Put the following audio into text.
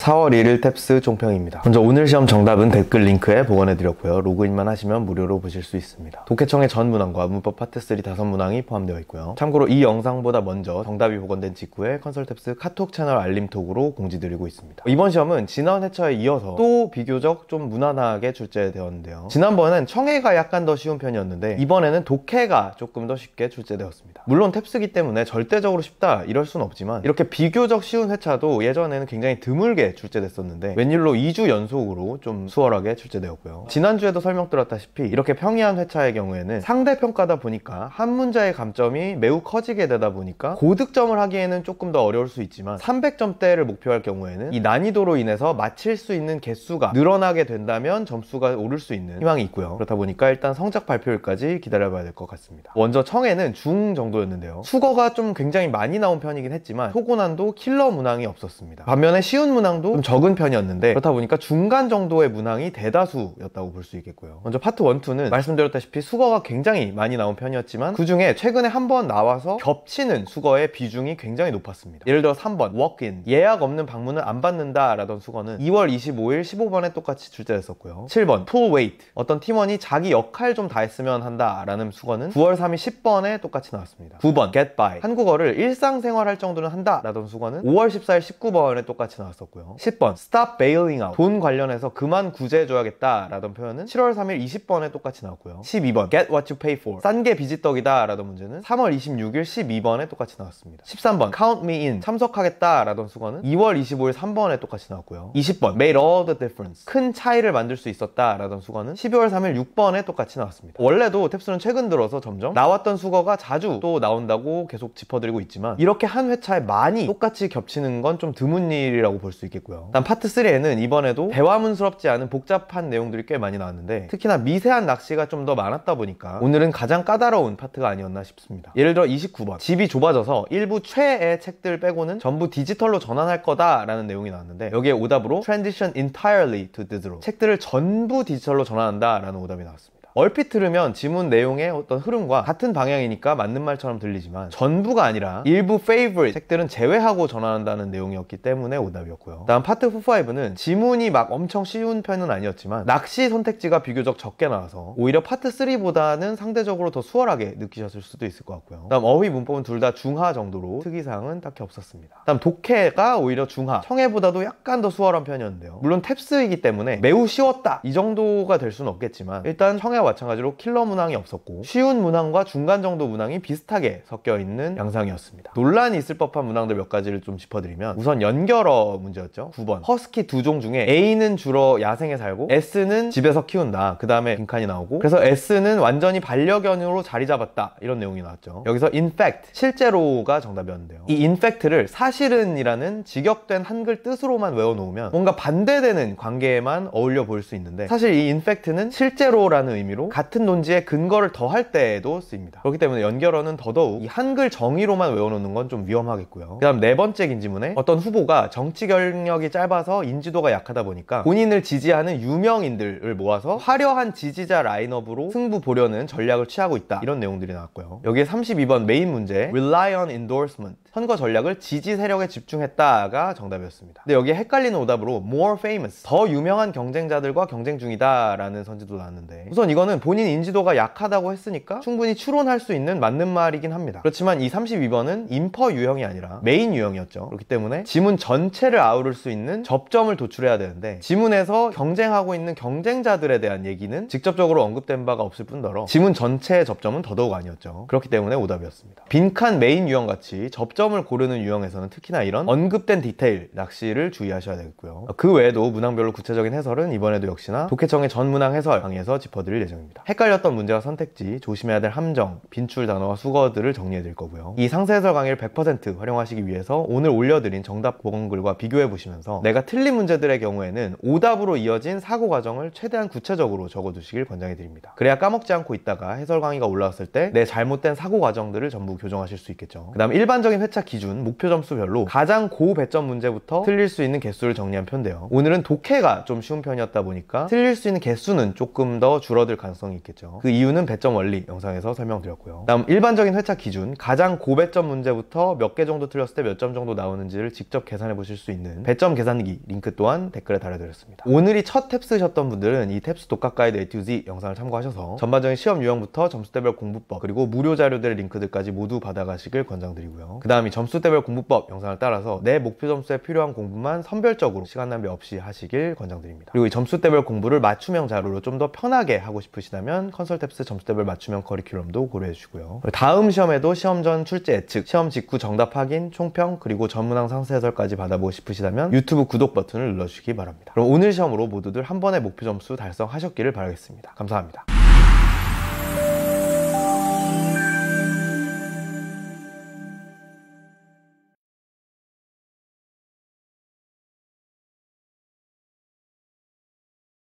4월 1일 탭스 종평입니다. 먼저 오늘 시험 정답은 댓글 링크에 보관해드렸고요. 로그인만 하시면 무료로 보실 수 있습니다. 독해청의 전 문항과 문법 파트 3 5문항이 포함되어 있고요. 참고로 이 영상보다 먼저 정답이 복원된 직후에 컨설탭스 카톡 채널 알림톡으로 공지드리고 있습니다. 이번 시험은 지난 회차에 이어서 또 비교적 좀 무난하게 출제되었는데요. 지난번엔 청해가 약간 더 쉬운 편이었는데 이번에는 독해가 조금 더 쉽게 출제되었습니다. 물론 탭스기 때문에 절대적으로 쉽다 이럴 순 없지만 이렇게 비교적 쉬운 회차도 예전에는 굉장히 드물게 출제됐었는데 웬일로 2주 연속으로 좀 수월하게 출제되었고요. 지난주에도 설명드렸다시피 이렇게 평이한 회차의 경우에는 상대평가다 보니까 한 문제의 감점이 매우 커지게 되다 보니까 고득점을 하기에는 조금 더 어려울 수 있지만 300점대를 목표할 경우에는 이 난이도로 인해서 맞힐 수 있는 개수가 늘어나게 된다면 점수가 오를 수 있는 희망이 있고요. 그렇다 보니까 일단 성적 발표일까지 기다려봐야 될 것 같습니다. 먼저 청해는 중 정도였는데요. 수거가 좀 굉장히 많이 나온 편이긴 했지만 소고난도 킬러 문항이 없었습니다. 반면에 쉬운 문항도 좀 적은 편이었는데 그렇다 보니까 중간 정도의 문항이 대다수였다고 볼 수 있겠고요. 먼저 파트 1, 2는 말씀드렸다시피 수거가 굉장히 많이 나온 편이었지만 그 중에 최근에 한 번 나와서 겹치는 수거의 비중이 굉장히 높았습니다. 예를 들어 3번 walk-in, 예약 없는 방문은 안 받는다 라던 수거는 2월 25일 15번에 똑같이 출제됐었고요. 7번 full weight, 어떤 팀원이 자기 역할 좀 다 했으면 한다 라는 수거는 9월 3일 10번에 똑같이 나왔습니다. 9번 get by, 한국어를 일상생활 할 정도는 한다 라던 수거는 5월 14일 19번에 똑같이 나왔었고요. 10번 stop bailing out, 돈 관련해서 그만 구제해줘야겠다 라던 표현은 7월 3일 20번에 똑같이 나왔고요. 12번 get what you pay for, 싼 게 비지떡이다 라던 문제는 3월 26일 12번에 똑같이 나왔습니다. 13번 count me in, 참석하겠다 라던 수거는 2월 25일 3번에 똑같이 나왔고요. 20번 made all the difference, 큰 차이를 만들 수 있었다 라던 수거는 12월 3일 6번에 똑같이 나왔습니다. 원래도 탭스는 최근 들어서 점점 나왔던 수거가 자주 또 나온다고 계속 짚어드리고 있지만 이렇게 한 회차에 많이 똑같이 겹치는 건 좀 드문 일이라고 볼 수 있겠고요. 다음 파트 3에는 이번에도 대화문스럽지 않은 복잡한 내용들이 꽤 많이 나왔는데 특히나 미세한 낚시가 좀 더 많았다 보니까 오늘은 가장 까다로운 파트가 아니었나 싶습니다. 예를 들어 29번 집이 좁아져서 일부 최애 책들 빼고는 전부 디지털로 전환할 거다 라는 내용이 나왔는데 여기에 오답으로 transition entirely to digital, 책들을 전부 디지털로 전환한다 라는 오답이 나왔습니다. 얼핏 들으면 지문 내용의 어떤 흐름과 같은 방향이니까 맞는 말처럼 들리지만 전부가 아니라 일부 favorite 책들은 제외하고 전환한다는 내용이었기 때문에 오답이었고요. 다음 파트 4, 5는 지문이 막 엄청 쉬운 편은 아니었지만 낚시 선택지가 비교적 적게 나와서 오히려 파트 3보다는 상대적으로 더 수월하게 느끼셨을 수도 있을 것 같고요. 다음 어휘 문법은 둘 다 중하 정도로 특이사항은 딱히 없었습니다. 다음 독해가 오히려 중하, 청해보다도 약간 더 수월한 편이었는데요. 물론 탭스이기 때문에 매우 쉬웠다 이 정도가 될 수는 없겠지만 일단 청해와 마찬가지로 킬러 문항이 없었고 쉬운 문항과 중간 정도 문항이 비슷하게 섞여 있는 양상이었습니다. 논란이 있을 법한 문항들 몇 가지를 좀 짚어드리면 우선 연결어 문제였죠. 9번 허스키 두 종 중에 A는 주로 야생에 살고 S는 집에서 키운다. 그 다음에 빈칸이 나오고 그래서 S는 완전히 반려견으로 자리 잡았다 이런 내용이 나왔죠. 여기서 in fact, 실제로가 정답이었는데요. 이 in fact를 사실은 이라는 직역된 한글 뜻으로만 외워놓으면 뭔가 반대되는 관계에만 어울려 보일 수 있는데 사실 이 in fact는 실제로라는 의미로 같은 논지에 근거를 더할 때에도 쓰입니다. 그렇기 때문에 연결어는 더더욱 이 한글 정의로만 외워놓는 건 좀 위험하겠고요. 그 다음 네 번째 긴지문에 어떤 후보가 정치 경력이 짧아서 인지도가 약하다 보니까 본인을 지지하는 유명인들을 모아서 화려한 지지자 라인업으로 승부 보려는 전략을 취하고 있다 이런 내용들이 나왔고요. 여기에 32번 메인 문제 rely on endorsement, 선거 전략을 지지 세력에 집중했다가 정답이었습니다. 근데 여기에 헷갈리는 오답으로 more famous, 더 유명한 경쟁자들과 경쟁 중이다 라는 선지도 나왔는데 우선 이거는 본인 인지도가 약하다고 했으니까 충분히 추론할 수 있는 맞는 말이긴 합니다. 그렇지만 이 32번은 인퍼 유형이 아니라 메인 유형이었죠. 그렇기 때문에 지문 전체를 아우를 수 있는 접점을 도출해야 되는데 지문에서 경쟁하고 있는 경쟁자들에 대한 얘기는 직접적으로 언급된 바가 없을 뿐더러 지문 전체의 접점은 더더욱 아니었죠. 그렇기 때문에 오답이었습니다. 빈칸 메인 유형같이 접점을 고르는 유형에서는 특히나 이런 언급된 디테일, 낚시를 주의하셔야 되겠고요. 그 외에도 문항별로 구체적인 해설은 이번에도 역시나 독해청의 전 문항 해설 강의에서 짚어드릴 예정입니다. 헷갈렸던 문제와 선택지, 조심해야 될 함정, 빈출 단어와 수거들을 정리해드릴 거고요. 이 상세 해설 강의를 100% 활용하시기 위해서 오늘 올려드린 정답 복원글과 비교해보시면서 내가 틀린 문제들의 경우에는 오답으로 이어진 사고 과정을 최대한 구체적으로 적어두시길 권장해드립니다. 그래야 까먹지 않고 있다가 해설 강의가 올라왔을 때 내 잘못된 사고 과정들을 전부 교정하실 수 있겠죠. 그 다음 일반적인 회차 기준 목표 점수별로 가장 고배점 문제부터 틀릴 수 있는 개수를 정리한 편인데요. 오늘은 독해가 좀 쉬운 편이었다 보니까 틀릴 수 있는 개수는 조금 더 줄어들 가능성이 있겠죠. 그 이유는 배점 원리 영상에서 설명드렸고요. 다음 일반적인 회차 기준 가장 고배점 문제부터 몇 개 정도 틀렸을 때 몇 점 정도 나오는지를 직접 계산해 보실 수 있는 배점 계산기 링크 또한 댓글에 달아드렸습니다. 오늘이 첫 탭스셨던 분들은 이 탭스 독학 가이드 A to Z 영상을 참고하셔서 전반적인 시험 유형부터 점수대별 공부법 그리고 무료 자료들의 링크들까지 모두 받아가시길 권장드리고요. 그 다음이 점수대별 공부법 영상을 따라서 내 목표 점수에 필요한 공부만 선별적으로 시간 낭비 없이 하시길 권장드립니다. 그리고 이 점수대별 공부를 맞춤형 자료로 좀 더 편하게 하고 싶으시다면 컨설탭스 점수대별 맞춤형 커리큘럼도 고려해 주시고요. 다음 시험에도 시험 전 출제 예측, 시험 직후 정답 확인, 총평 그리고 전문항 상세 해설까지 받아보고 싶으시다면 유튜브 구독 버튼을 눌러주시기 바랍니다. 그럼 오늘 시험으로 모두들 한 번에 목표 점수 달성하셨기를 바라겠습니다. 감사합니다.